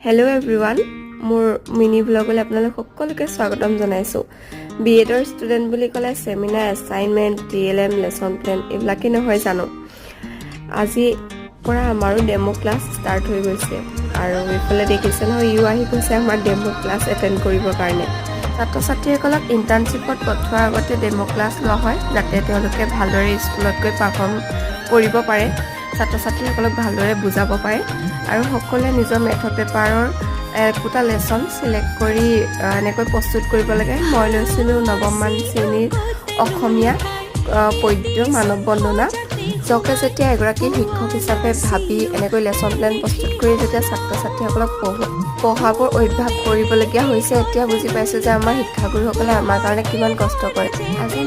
Hello' everyone, মোৰ mini ব্লগলৈ আপোনালোক সকলোকে স্বাগতম জনাইছোঁ। বিএডৰ ষ্টুডেণ্ট বুলি ক'লে seminar, assignment, DLM, lesson plan এইবিলাকেই নহয় জানো। আজিৰ পৰা আমাৰো ডেমো ক্লাছ ষ্টাৰ্ট হৈ গৈছে আৰু এইফালে দেখিছে নহয়, আহি গৈছে আমাৰ ডেমো ক্লাছ এটেণ্ড কৰিবৰ কাৰণে। ছাত্ৰ ছাত্ৰীসকলক ইণ্টাৰ্ণশ্বিপত পঠোৱাৰ আগতে ডেমো ক্লাছ লোৱা হয়, যাতে তেওঁলোকে ভালদৰে স্কুলত গৈ পাৰফৰ্ম কৰিব পাৰে, ছাত্ৰ ছাত্ৰীসকলক ভালদৰে বুজাব পাৰে আৰু সকলোৱে নিজৰ মেথড পেপাৰৰ একোটা লেচন চিলেক্ট কৰি এনেকৈ প্ৰস্তুত কৰিব লাগে। মই লৈছিলোঁ নৱমমান শ্ৰেণীৰ অসমীয়া পদ্য মানৱ বন্দনা, যাকে যেতিয়া এগৰাকী শিক্ষক হিচাপে ভাবি এনেকৈ লেচন প্লেন প্ৰস্তুত কৰি যেতিয়া ছাত্ৰ ছাত্ৰীসকলক পঢ়াবৰ অভ্যাস কৰিবলগীয়া হৈছে, এতিয়া বুজি পাইছোঁ যে আমাৰ শিক্ষাগুৰুসকলে আমাৰ কাৰণে কিমান কষ্ট কৰে। আজি